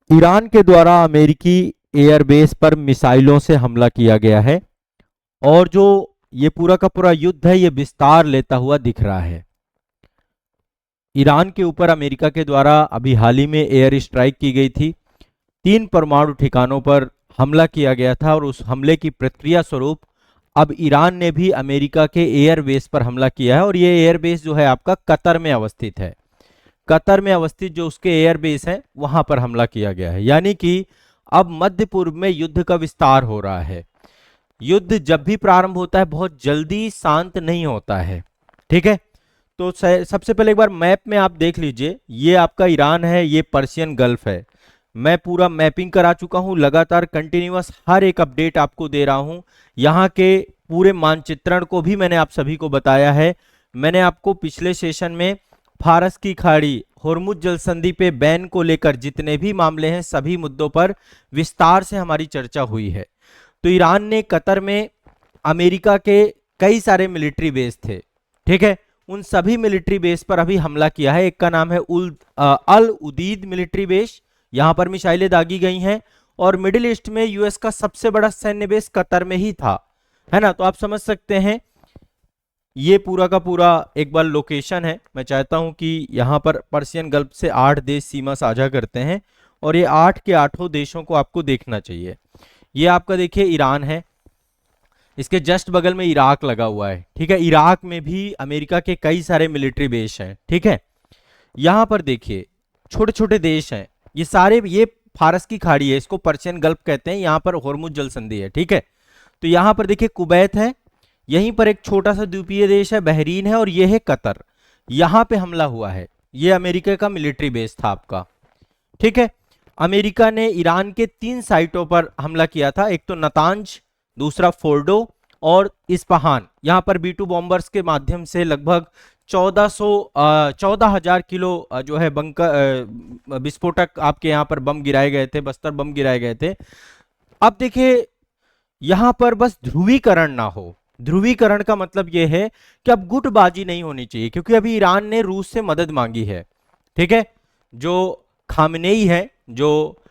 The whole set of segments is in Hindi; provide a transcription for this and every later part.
ईरान के द्वारा अमेरिकी एयरबेस पर मिसाइलों से हमला किया गया है और जो ये पूरा का पूरा युद्ध है ये विस्तार लेता हुआ दिख रहा है। ईरान के ऊपर अमेरिका के द्वारा अभी हाल ही में एयर स्ट्राइक की गई थी। 3 परमाणु ठिकानों पर हमला किया गया था और उस हमले की प्रतिक्रिया स्वरूप अब ईरान ने भी अमेरिका के एयरबेस पर हमला किया है और ये एयरबेस जो है आपका कतर में अवस्थित है। कतर में अवस्थित जो उसके एयरबेस है वहां पर हमला किया गया है, यानी कि अब मध्य पूर्व में युद्ध का विस्तार हो रहा है। युद्ध जब भी प्रारंभ होता है बहुत जल्दी शांत नहीं होता है, ठीक है। तो सबसे पहले एक बार मैप में आप देख लीजिए, ये आपका ईरान है, ये पर्शियन गल्फ है। मैं पूरा मैपिंग करा चुका हूं, लगातार कंटिन्यूअस हर एक अपडेट आपको दे रहा हूं। यहाँ के पूरे मानचित्रण को भी मैंने आप सभी को बताया है। मैंने आपको पिछले सेशन में फारस की खाड़ी, होर्मुज जल संधि पे बैन को लेकर जितने भी मामले हैं सभी मुद्दों पर विस्तार से हमारी चर्चा हुई है। तो ईरान ने कतर में अमेरिका के कई सारे मिलिट्री बेस थे, ठीक है, उन सभी मिलिट्री बेस पर अभी हमला किया है। एक का नाम है अल उदीद मिलिट्री बेस, यहां पर मिसाइलें दागी गई हैं। और मिडिल ईस्ट में यूएस का सबसे बड़ा सैन्य बेस कतर में ही था, है ना। तो आप समझ सकते हैं ये पूरा का पूरा एक बार लोकेशन है। मैं चाहता हूं कि यहां पर पर्शियन गल्फ से 8 देश सीमा साझा करते हैं और ये 8 के 8 देशों को आपको देखना चाहिए। ये आपका देखिए ईरान है, इसके जस्ट बगल में इराक लगा हुआ है, ठीक है। इराक में भी अमेरिका के कई सारे मिलिट्री बेस हैं, ठीक है। यहां पर देखिए छोटे छोटे देश हैं, ये सारे, ये फारस की खाड़ी है, इसको पर्शियन गल्फ कहते हैं। यहां पर होर्मुज जल संधि है, ठीक है। तो यहां पर देखिए कुवैत है, यहीं पर एक छोटा सा द्वीपीय देश है बहरीन है, और ये है कतर। यहां पे हमला हुआ है, ये अमेरिका का मिलिट्री बेस था आपका, ठीक है। अमेरिका ने ईरान के 3 साइटों पर हमला किया था, एक तो नतांज, दूसरा फोर्डो और इस्पाहान। यहां पर B-2 बॉम्बर्स के माध्यम से लगभग 14,000 किलो जो है बंकर विस्फोटक आपके यहां पर बम गिराए गए थे, बस्तर बम गिराए गए थे। अब देखिए यहां पर बस ध्रुवीकरण ना हो। ध्रुवीकरण का मतलब यह है कि अब गुटबाजी नहीं होनी चाहिए, क्योंकि अभी ईरान ने रूस से मदद मांगी है, ठीक है। जो खामनेई है, जो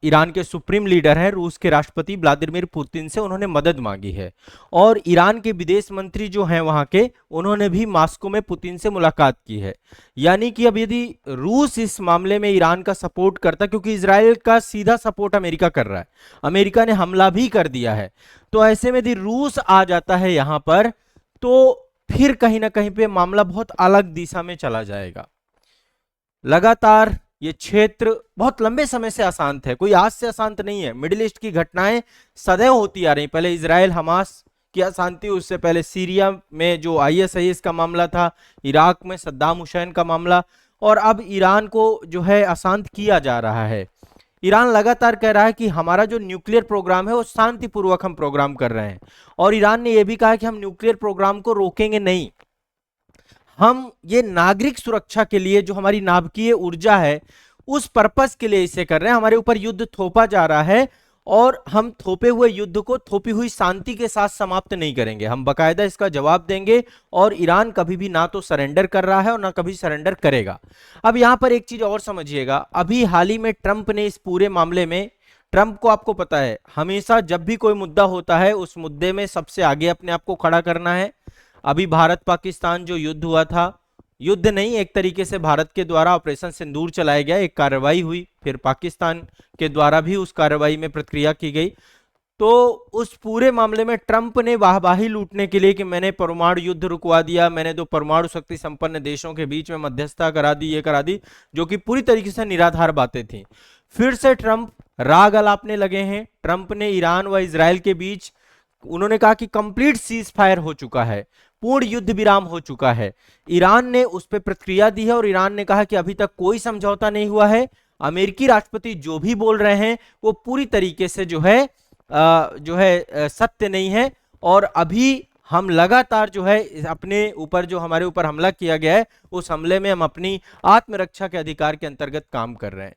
ईरान के सुप्रीम लीडर हैं, रूस के राष्ट्रपति व्लादिमीर पुतिन से उन्होंने मदद मांगी है। और ईरान के विदेश मंत्री जो हैं वहां के, उन्होंने भी मॉस्को में पुतिन से मुलाकात की है। यानी कि अब यदि रूस इस मामले में ईरान का सपोर्ट करता, क्योंकि इजराइल का सीधा सपोर्ट अमेरिका कर रहा है, अमेरिका ने हमला भी कर दिया है, तो ऐसे में यदि रूस आ जाता है यहां पर, तो फिर कहीं ना कहीं पे मामला बहुत अलग दिशा में चला जाएगा। लगातार ये क्षेत्र बहुत लंबे समय से अशांत है, कोई आज से अशांत नहीं है। मिडिल ईस्ट की घटनाएं सदैव होती आ रही, पहले इजराइल हमास की अशांति, उससे पहले सीरिया में जो ISIS का मामला था, इराक में सद्दाम हुसैन का मामला, और अब ईरान को जो है अशांत किया जा रहा है। ईरान लगातार कह रहा है कि हमारा जो न्यूक्लियर प्रोग्राम है वो शांतिपूर्वक हम प्रोग्राम कर रहे हैं, और ईरान ने यह भी कहा कि हम न्यूक्लियर प्रोग्राम को रोकेंगे नहीं, हम ये नागरिक सुरक्षा के लिए, जो हमारी नाभिकीय ऊर्जा है उस पर्पस के लिए इसे कर रहे हैं। हमारे ऊपर युद्ध थोपा जा रहा है और हम थोपे हुए युद्ध को थोपी हुई शांति के साथ समाप्त नहीं करेंगे, हम बकायदा इसका जवाब देंगे। और ईरान कभी भी ना तो सरेंडर कर रहा है और ना कभी सरेंडर करेगा। अब यहां पर एक चीज और समझिएगा, अभी हाल ही में ट्रंप ने इस पूरे मामले में, ट्रंप को आपको पता है हमेशा जब भी कोई मुद्दा होता है उस मुद्दे में सबसे आगे अपने आप को खड़ा करना है। अभी भारत पाकिस्तान जो युद्ध हुआ था, युद्ध नहीं, एक तरीके से भारत के द्वारा ऑपरेशन सिंदूर चलाया गया, एक कार्रवाई हुई, फिर पाकिस्तान के द्वारा भी उस कार्रवाई में प्रतिक्रिया की गई। तो उस पूरे मामले में ट्रंप ने वाहवाही लूटने के लिए कि मैंने परमाणु युद्ध रुकवा दिया, मैंने दो परमाणु शक्ति संपन्न देशों के बीच में मध्यस्थता करा दी, ये करा दी, जो कि पूरी तरीके से निराधार बातें थी। फिर से ट्रंप राग अलापने लगे हैं। ट्रंप ने ईरान व इजराइल के बीच, उन्होंने कहा कि कंप्लीट सीज फायर हो चुका है, पूर्ण युद्ध विराम हो चुका है। ईरान ने उस पर प्रतिक्रिया दी है और ईरान ने कहा कि अभी तक कोई समझौता नहीं हुआ है, अमेरिकी राष्ट्रपति जो भी बोल रहे हैं वो पूरी तरीके से जो है सत्य नहीं है। और अभी हम लगातार जो है अपने ऊपर, जो हमारे ऊपर हमला किया गया है, उस हमले में हम अपनी आत्मरक्षा के अधिकार के अंतर्गत काम कर रहे हैं।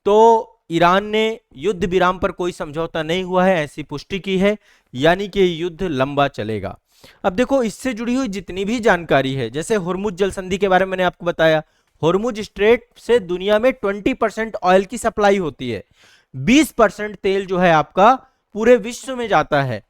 तो ईरान ने युद्ध विराम पर कोई समझौता नहीं हुआ है ऐसी पुष्टि की है, यानी कि युद्ध लंबा चलेगा। अब देखो इससे जुड़ी हुई जितनी भी जानकारी है, जैसे होर्मुज जल संधि के बारे में मैंने आपको बताया, होर्मुज स्ट्रेट से दुनिया में 20% ऑयल की सप्लाई होती है, 20% तेल जो है आपका पूरे विश्व में जाता है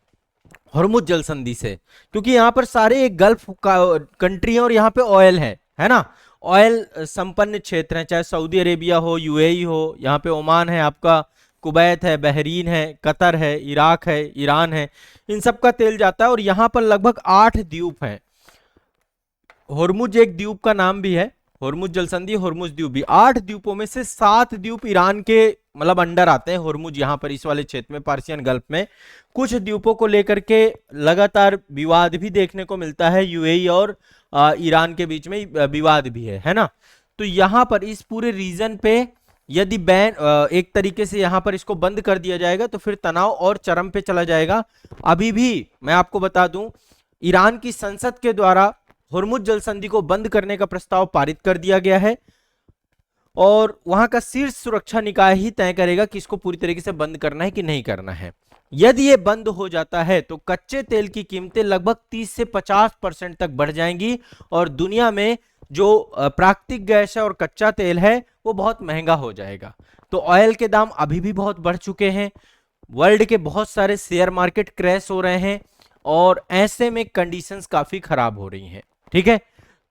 होर्मुज जल संधि से, क्योंकि यहाँ पर सारे एक गल्फ कंट्री है और यहाँ पे ऑयल है ना, ऑयल संपन्न क्षेत्र है, चाहे सऊदी अरेबिया हो, यूएई हो, यहाँ पे ओमान है आपका, कुवैत है, बहरीन है, कतर है, इराक है, ईरान है, इन सब का तेल जाता है। और यहाँ पर लगभग 8 द्वीप हैं। होर्मुज एक द्वीप का नाम भी है, होर्मुज जलसंधि, होर्मुज द्वीप भी। 8 द्वीपों में से 7 द्वीप ईरान के मतलब अंडर आते हैं, होर्मुज यहाँ पर इस वाले क्षेत्र में, पर्शियन गल्फ में। कुछ द्वीपों को लेकर के लगातार विवाद भी देखने को मिलता है, यूएई और ईरान के बीच में विवाद भी है ना। तो यहाँ पर इस पूरे रीजन पे यदि बैन एक तरीके से यहाँ पर इसको बंद कर दिया जाएगा तो फिर तनाव और चरम पे चला जाएगा। अभी भी मैं आपको बता दूं, ईरान की संसद के द्वारा होर्मुज जलसंधि को बंद करने का प्रस्ताव पारित कर दिया गया है और वहां का शीर्ष सुरक्षा निकाय ही तय करेगा कि इसको पूरी तरीके से बंद करना है कि नहीं करना है। यदि ये बंद हो जाता है तो कच्चे तेल की कीमतें लगभग 30 से 50% तक बढ़ जाएंगी और दुनिया में जो प्राकृतिक गैस है और कच्चा तेल है वो बहुत महंगा हो जाएगा। तो ऑयल के दाम अभी भी बहुत बढ़ चुके हैं, वर्ल्ड के बहुत सारे शेयर मार्केट क्रैश हो रहे हैं और ऐसे में कंडीशंस काफी खराब हो रही हैं। ठीक है,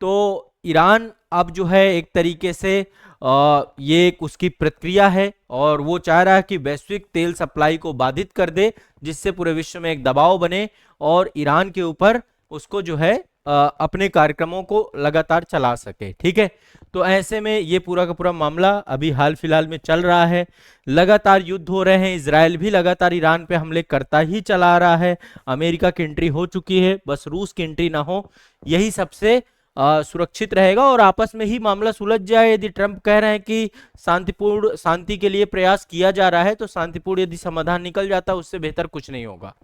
तो ईरान अब जो है एक तरीके से ये एक उसकी प्रक्रिया है और वो चाह रहा है कि वैश्विक तेल सप्लाई को बाधित कर दे, जिससे पूरे विश्व में एक दबाव बने और ईरान के ऊपर उसको जो है अपने कार्यक्रमों को लगातार चला सके। ठीक है, तो ऐसे में ये पूरा का पूरा मामला अभी हाल फिलहाल में चल रहा है, लगातार युद्ध हो रहे हैं, इजराइल भी लगातार ईरान पे हमले करता ही चला रहा है, अमेरिका की एंट्री हो चुकी है, बस रूस की एंट्री ना हो, यही सबसे सुरक्षित रहेगा और आपस में ही मामला सुलझ जाए। यदि ट्रंप कह रहे हैं कि शांति के लिए प्रयास किया जा रहा है तो शांतिपूर्ण यदि समाधान निकल जाता उससे बेहतर कुछ नहीं होगा।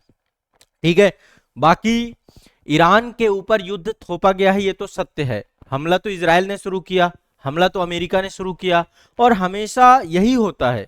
ठीक है, बाकी ईरान के ऊपर युद्ध थोपा गया है ये तो सत्य है, हमला तो इजराइल ने शुरू किया, हमला तो अमेरिका ने शुरू किया और हमेशा यही होता है।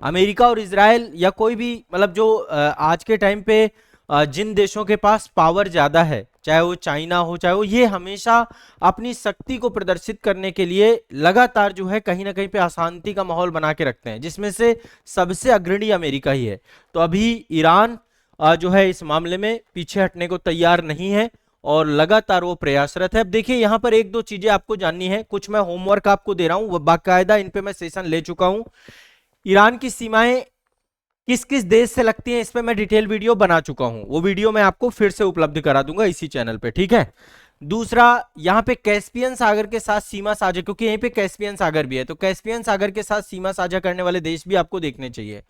अमेरिका और इजराइल या कोई भी मतलब जो आज के टाइम पे जिन देशों के पास पावर ज्यादा है, चाहे वो चाइना हो चाहे वो, ये हमेशा अपनी शक्ति को प्रदर्शित करने के लिए लगातार जो है कहीं ना कहीं पे अशांति का माहौल बना के रखते हैं, जिसमें से सबसे अग्रणी अमेरिका ही है। तो अभी ईरान जो है इस मामले में पीछे हटने को तैयार नहीं है और लगातार वो प्रयासरत है। अब देखिए यहाँ पर एक दो चीजें आपको जाननी है, कुछ मैं होमवर्क आपको दे रहा हूँ, बाकायदा इन पे मैं सेशन ले चुका हूँ। ईरान की सीमाएं किस किस देश से लगती हैं इस पे मैं डिटेल वीडियो बना चुका हूं, वो वीडियो मैं आपको फिर से उपलब्ध करा दूंगा इसी चैनल पे। ठीक है, दूसरा यहाँ पे कैस्पियन सागर के साथ सीमा साझा, क्योंकि यहीं पे कैस्पियन सागर भी है, तो कैस्पियन सागर के साथ सीमा साझा करने वाले देश भी आपको देखने चाहिए।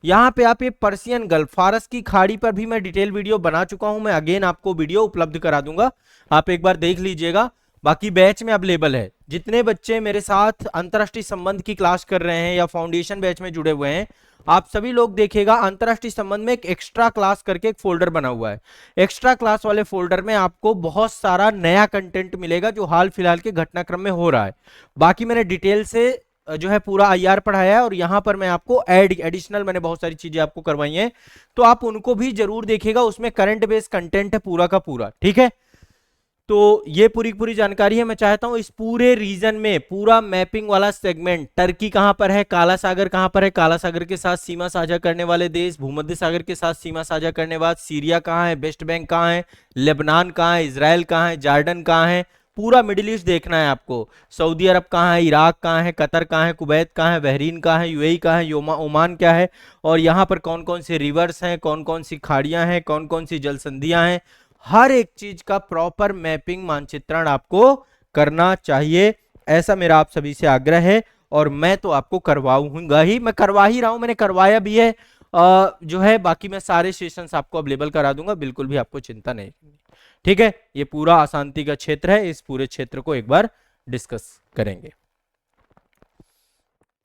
यहाँ पे आप ये पर्शियन गल्फ, फारस की खाड़ी पर भी मैं डिटेल वीडियो बना चुका हूं, मैं अगेन आपको वीडियो उपलब्ध करा दूंगा, आप एक बार देख लीजिएगा। बाकी बैच में अवेलेबल है, जितने बच्चे मेरे साथ अंतरराष्ट्रीय संबंध की क्लास कर रहे हैं या फाउंडेशन बैच में जुड़े हुए हैं, आप सभी लोग देखिएगा अंतरराष्ट्रीय संबंध में एक एक्स्ट्रा क्लास करके एक फोल्डर बना हुआ है। एक्स्ट्रा क्लास वाले फोल्डर में आपको बहुत सारा नया कंटेंट मिलेगा जो हाल फिलहाल के घटनाक्रम में हो रहा है। बाकी मैंने डिटेल से जो है पूरा आईआर पढ़ाया है और यहाँ पर मैं आपको एडिशनल मैंने बहुत सारी चीजें आपको करवाई हैं, तो आप उनको भी जरूर देखिएगा, उसमें करंट बेस्ड कंटेंट है पूरा का पूरा। ठीक है, तो ये पूरी जानकारी है। मैं चाहता हूं इस पूरे रीजन में पूरा मैपिंग वाला सेगमेंट, टर्की कहां पर है, काला सागर कहां पर है, काला सागर के साथ सीमा साझा करने वाले देश, भूमध्य सागर के साथ सीमा साझा करने वाले, सीरिया कहां है, वेस्ट बैंक कहां है, लेबनान कहां है, इजराइल कहां है, जॉर्डन कहां है, पूरा मिडिल ईस्ट देखना है आपको, सऊदी अरब कहां है, इराक कहां है, कतर कहां है, कुवैत कहां है, बहरीन कहां है, यूएई कहां है, ओमान क्या है, और यहाँ पर कौन कौन से रिवर्स हैं, कौन कौन सी खाड़ियां हैं, कौन कौन सी जल संधियां हैं, हर एक चीज का प्रॉपर मैपिंग मानचित्रण आपको करना चाहिए, ऐसा मेरा आप सभी से आग्रह है। और मैं तो आपको करवाऊंगा ही, मैं करवा ही रहा हूं, मैंने करवाया भी है जो है, बाकी मैं सारे सेशंस आपको अवेलेबल करा दूंगा, बिल्कुल भी आपको चिंता नहीं। ठीक है, ये पूरा अशांति का क्षेत्र है, इस पूरे क्षेत्र को एक बार डिस्कस करेंगे।